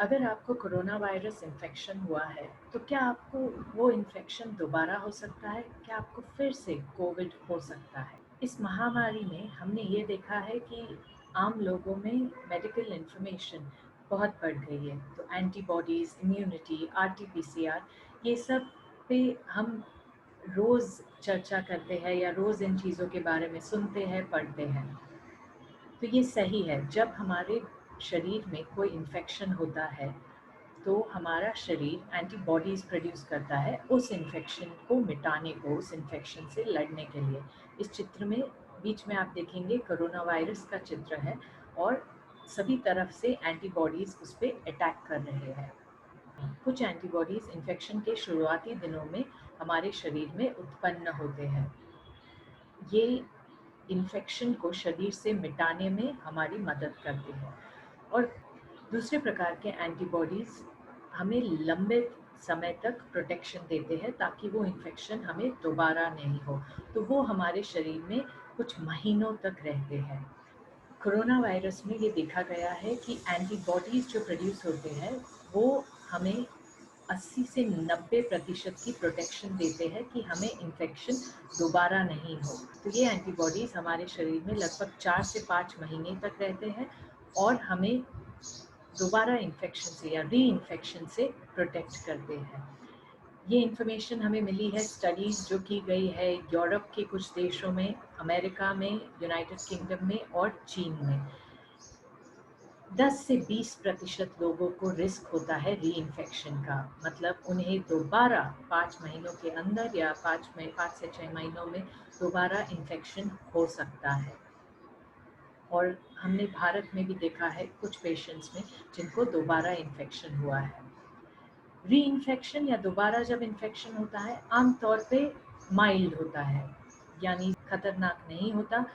अगर आपको corona virus infection हुआ है, तो क्या आपको वो इन्फेक्शन दोबारा हो सकता है? क्या आपको फिर से कोविड हो सकता है? इस महामारी में हमने ये देखा है कि आम लोगों में मेडिकल इन्फॉर्मेशन बहुत बढ़ गई है। तो एंटीबॉडीज़, इम्यूनिटी, आरटी-पीसीआर ये सब पे हम रोज़ चर्चा करते हैं या रोज़ इन चीज़ों के बारे में सुनते हैं, पढ़ते हैं। तो ये सही है, जब हमारे शरीर में कोई इन्फेक्शन होता है, तो हमारा शरीर एंटीबॉडीज़ प्रोड्यूस करता है उस इन्फेक्शन को मिटाने को, उस इन्फेक्शन से लड़ने के लिए। इस चित्र में बीच में आप देखेंगे कोरोना वायरस का चित्र है और सभी तरफ से एंटीबॉडीज़ उस पे अटैक कर रहे हैं। कुछ एंटीबॉडीज़ इन्फेक्शन के शुरुआती दिनों में हमारे शरीर में उत्पन्न होते हैं। ये इन्फेक्शन को शरीर से मिटाने में हमारी मदद करती है और दूसरे प्रकार के एंटीबॉडीज़ हमें लंबे समय तक प्रोटेक्शन देते हैं ताकि वो इन्फेक्शन हमें दोबारा नहीं हो। तो वो हमारे शरीर में कुछ महीनों तक रहते हैं। कोरोना वायरस में ये देखा गया है कि एंटीबॉडीज़ जो प्रोड्यूस होते हैं, वो हमें 80 से 90% की प्रोटेक्शन देते हैं कि हमें इन्फेक्शन दोबारा नहीं हो। तो ये एंटीबॉडीज़ हमारे शरीर में लगभग 4 से 5 महीने तक रहते हैं और हमें दोबारा इन्फेक्शन से या री इन्फेक्शन से प्रोटेक्ट करते हैं। ये इन्फॉर्मेशन हमें मिली है स्टडीज़ जो की गई है यूरोप के कुछ देशों में, अमेरिका में, यूनाइटेड किंगडम में और चीन में। 10 से 20% लोगों को रिस्क होता है री इन्फेक्शन का, मतलब उन्हें दोबारा 5 महीनों के अंदर या 5 से 6 महीनों में दोबारा इन्फेक्शन हो सकता है। और हमने भारत में भी देखा है कुछ पेशेंट्स में जिनको दोबारा इन्फेक्शन हुआ है। री इन्फेक्शन या दोबारा जब इन्फेक्शन होता है आमतौर पे माइल्ड होता है, यानी खतरनाक नहीं होता,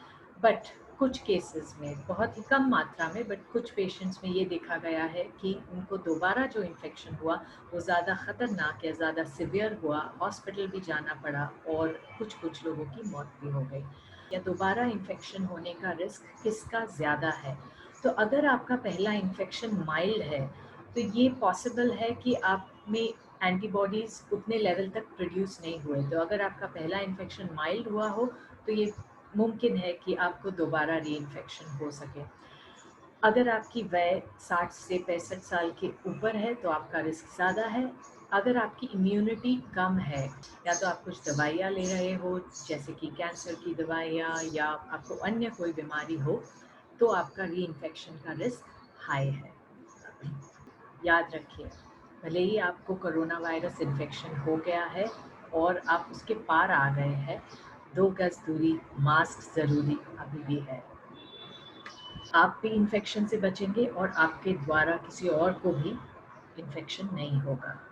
बट कुछ केसेस में बहुत ही कम मात्रा में, बट कुछ पेशेंट्स में ये देखा गया है कि उनको दोबारा जो इन्फेक्शन हुआ वो ज़्यादा खतरनाक या ज़्यादा सिवियर हुआ, हॉस्पिटल भी जाना पड़ा और कुछ लोगों की मौत भी हो गई। या दोबारा इन्फेक्शन होने का रिस्क किसका ज़्यादा है? तो अगर आपका पहला इन्फेक्शन माइल्ड है, तो ये पॉसिबल है कि आप में एंटीबॉडीज़ उतने लेवल तक प्रोड्यूस नहीं हुए। तो अगर आपका पहला इन्फेक्शन माइल्ड हुआ हो, तो ये मुमकिन है कि आपको दोबारा री इन्फेक्शन हो सके। अगर आपकी वय 60 से 65 साल के ऊपर है, तो आपका रिस्क ज़्यादा है। अगर आपकी इम्यूनिटी कम है, या तो आप कुछ दवाइयाँ ले रहे हो, जैसे कि कैंसर की दवाइयाँ या आपको अन्य कोई बीमारी हो, तो आपका री इन्फेक्शन का रिस्क हाई है। याद रखिए, भले ही आपको कोरोना वायरस इन्फेक्शन हो गया है और आप उसके पार आ गए हैं, 2 गज़ दूरी, मास्क ज़रूरी अभी भी है। आप भी इन्फेक्शन से बचेंगे और आपके द्वारा किसी और को भी इन्फेक्शन नहीं होगा।